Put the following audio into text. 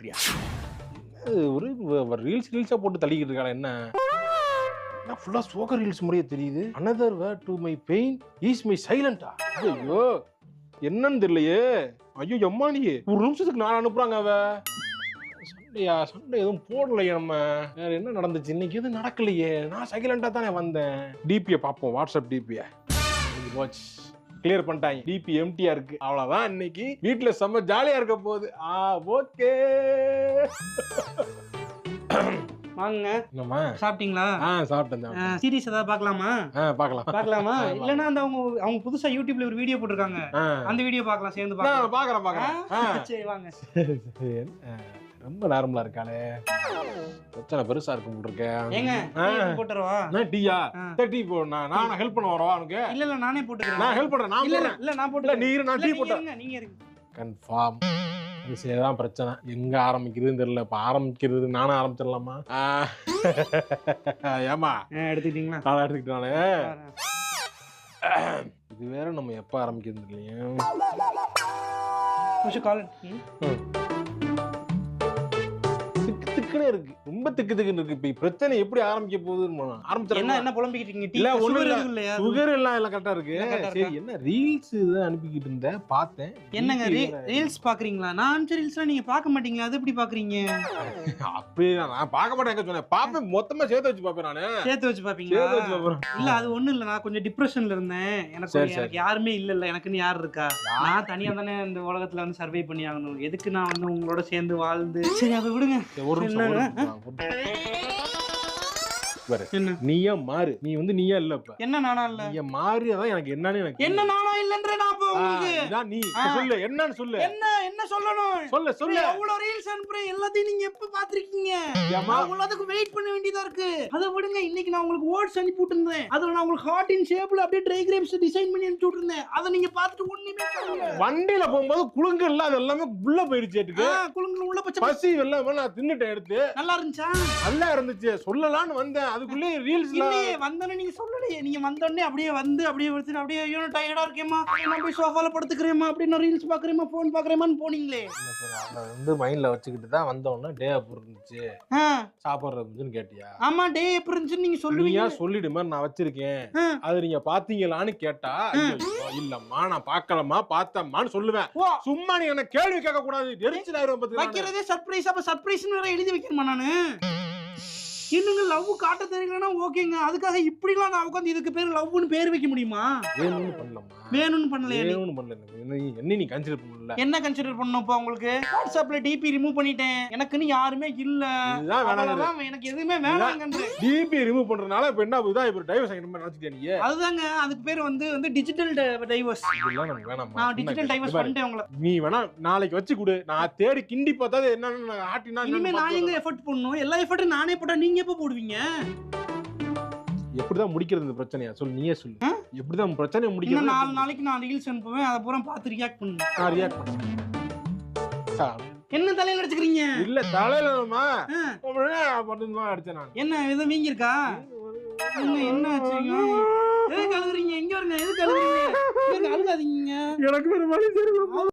பாக்குறியா? ஒரு ரீல்ஸா போட்டு தள்ளிக்கிட்டு இருக்காங்க. என்ன ஃபுல்லா சோக ரீல்ஸ் முறையே தெரியுது. Another way to my pain is my சைலண்டா. ஐயோ என்னன்னு தெரியலையே. ஐயோ எம்மானியே ஒரு நிமிஷத்துக்கு நான் அனுப்புறாங்க. அவ சண்டை எதுவும் போடலையே. நம்ம வேற என்ன நடந்துச்சு இன்னைக்கு? எதுவும் நடக்கலையே. நான் சைலண்டா தானே வந்தேன். டிபியை பார்ப்போம். வாட்ஸ்அப் டிபியை கிளியர் பண்ணிட்டாங்க. டிபி எம்டியா இருக்கு. அவ்வளவுதான். இன்னைக்கு வீட்டுல செம்ம ஜாலியா இருக்க போகுது. ஓகே வாங்க. என்னம்மா சாப்பிட்டீங்களா? சாப்பிட்டேன். சீரிஸ் ஏதாவது பார்க்கலாமா? பார்க்கலாமா? இல்லன்னா அந்த அவங்க புதுசா யூடியூப்ல ஒரு வீடியோ போட்டிருக்காங்க. அந்த வீடியோ பார்க்கலாம். சேர்ந்து பார்க்கலாம். சரி வாங்க. ரொம்ப நார்மலா இருக்கானே. பிரச்சனை பெருசா இருக்கும் இருக்கேன். ஏங்க போட்டுறவா? டீயா? டீ போடுனா நான் ஹெல்ப் பண்ண வரவா உனக்கு? இல்ல நானே போட்டுக்கிறேன். நான் ஹெல்ப் பண்றேன். இல்ல நான் போட்டு. நீ இரு, நான் டீ போட்டுறேன். நீங்க இருங்க. கன்ஃபார்ம். இதுதான் பிரச்சனை. எங்க ஆரம்பிக்கிறதுன்னு தெரியல. இப்ப ஆரம்பிக்கிறது நானும் ஆரம்பிச்சிடலாமா? ஏமா எடுத்துக்கிட்டீங்களா? நான் எடுத்துக்கிட்டானே. இது வேற நம்ம எப்ப ஆரம்பிக்கிறது இல்லையா? திக்குன்னு இருக்கு. ரொம்ப திக்குன்னு இருக்கு. இப்ப பிரச்சனை எப்படி ஆரம்பிக்க போகுதுன்னு ஆரம்பிச்சா என்ன புலம்பிக்கிட்டு இருக்கீங்க? இல்ல சுகர் எல்லாம் கரெக்டா இருக்கு. சரி என்ன ரீல்ஸ் தான் அனுப்பிக்கிட்டு இருந்தேன். பார்த்தேன். என்னங்க ரீல்ஸ் பாக்குறீங்களா? நான் ரீல்ஸ்லாம் நீங்க பார்க்க மாட்டீங்களா? அது எப்படி பாக்குறீங்க? அப்படி நான் பார்க்க மாட்டேன் சொன்னேன். பாப்பேன். மொத்தமா சேர்த்து வச்சு பாப்பேன். நானு சேர்த்து வச்சு பாப்பீங்களா? இல்ல அது ஒண்ணு இல்ல. நான் கொஞ்சம் டிப்ரெஷன்ல இருந்தேன். எனக்கு யாருமே இல்ல. எனக்குன்னு யார் இருக்கா? நான் தனியா தானே இந்த உலகத்துல வந்து சர்வை பண்ணி ஆகணும். எதுக்கு நான் வந்து உங்களோட சேர்ந்து வாழ்ந்து. சரி அதை விடுங்க. ஒரு நீயா மாறு. நீ வந்து நீயா இல்ல. இப்ப என்ன நானா இல்ல? நீ மாறி. அதான் எனக்கு என்னன்னு எனக்கு என்ன நானா இல்லன்ற. நான் நீ சொல்லு என்னன்னு சொல்லு. என்ன சொல்லணும்? சொல்லு. அவ்வளவு ரீல்ஸ் அனுப்புறேன். எல்லாத்தையும் நீங்க எப்ப பாத்திருக்கீங்க? அவ்வளவுக்கு வெயிட் பண்ண வேண்டியதா இருக்கு. அதை விடுங்க. இன்னைக்கு நான் உங்களுக்கு வேர்ட்ஸ் அனுப்பி விட்டுருந்தேன். அதுல நான் உங்களுக்கு ஹார்ட் இன் ஷேப்ல அப்படியே ட்ரைகிராம்ஸ் டிசைன் பண்ணி அனுப்பி விட்டுருந்தேன். அதை நீங்க பார்த்துட்டு ஒண்ணுமே பண்ணல. வண்டியில போகும்போது குளுங்க இல்ல. அது எல்லாமே உள்ள போயிடுச்சு. குளுங்க உள்ள பசி எல்லாமே நான் தின்னுட்டேன். எடுத்து நல்லா இருந்துச்சா? நல்லா இருந்துச்சு. சொல்லலாம்னு வந்தேன். அதுக்குள்ளே ரீல்ஸ் வந்தோன்னு நீங்க சொல்லலையே. நீங்க வந்தோடனே அப்படியே வந்து அப்படியே வச்சு அப்படியே டயர்டா இருக்கேமா, நான் போய் சோஃபால படுத்துக்கிறேமா, அப்படின்னு ரீல்ஸ் பாக்குறேமா, போன் பாக்குறேமான்னு போனீங்களே. வந்து மைண்ட்ல வச்சுக்கிட்டு தான் வந்தோம்னா டே எப்படி இருந்துச்சு, சாப்பிடுறதுன்னு கேட்டியா? ஆமா, டே எப்படி இருந்துச்சுன்னு நீங்க சொல்லுவீங்க. சொல்லிடுமா நான் வச்சிருக்கேன், அது நீங்க பாத்தீங்களான்னு கேட்டா இல்லம்மா நான் பாக்கலமா பார்த்தம்மான்னு சொல்லுவேன். சும்மா நீ என்ன கேள்வி கேட்க கூடாது. வைக்கிறதே சர்ப்ரைஸ். அப்ப சர்ப்ரைஸ்னு வேற எழுதி வைக்கணுமா நானு? இன்னுங்க லவ் காட்ட தெரியலன்னா ஓகேங்க. அதுக்காக இப்படிலாம் நான் உட்காந்து இதுக்கு பேர் லவ்னு பேர் வைக்க முடியுமா? வேணும்னு பண்ணலாமா? வேணும்னு பண்ணலையா? வேணும்னு பண்ணல. என்ன நீ கன்சிடர் பண்ணல? என்ன கன்சிடர் பண்ணனும்ப்பா உங்களுக்கு? வாட்ஸ்அப்ல டிபி ரிமூவ் பண்ணிட்டேன். எனக்குன்னு யாருமே இல்ல. அவ்வளவுதான். எனக்கு எதுவுமே வேணாங்கன்ற. டிபி ரிமூவ் பண்றனால இப்ப என்ன ஆகுதா? இப்ப டைவர்ஸ் ஆகிற மாதிரி நினைச்சிட்டே நீ. அதுதாங்க அதுக்கு பேர் வந்து டிஜிட்டல் டைவர்ஸ். இதெல்லாம் நமக்கு வேணாமா? நான் டிஜிட்டல் டைவர்ஸ் பண்ணிட்டேன் உங்களை. நீ வேணா நாளைக்கு வச்சு கொடு. நான் தேடி கிண்டி பார்த்தா என்னன்னு ஆட்டினா இனிமே நான் எங்க எஃபோர்ட் பண்ணனும்? எல்லா எஃபோர்ட்டும் நானே போட்டா நீங்க எப்ப போடுவீங்க? எப்படிதான் முடிக்கிறது இந்த பிரச்சனையா? சொல்லு, நீயே சொல்லு. எப்படிதான் பிரச்சனையை முடிக்கிறது? 4 நாளைக்கு நான் ரீல்ஸ் அனுப்புவேன். அத பூரா பார்த்து ரியாக்ட் பண்ணுங்க. நான் ரியாக்ட் பண்ணேன். என்ன தலையில அடிச்சுக்கிறீங்க? இல்ல தலையிலமா மட்டும்தான் அடிச்சேன் நான். என்ன எதுவும் வீங்கி இருக்கா? என்ன ஆச்சுங்க? எதுக்கு அழுகுறீங்க? எங்க வருங்க? எதுக்கு அழுகுறீங்க? அழுகாதீங்க. எனக்கு ஒரு வழி தெரியும்.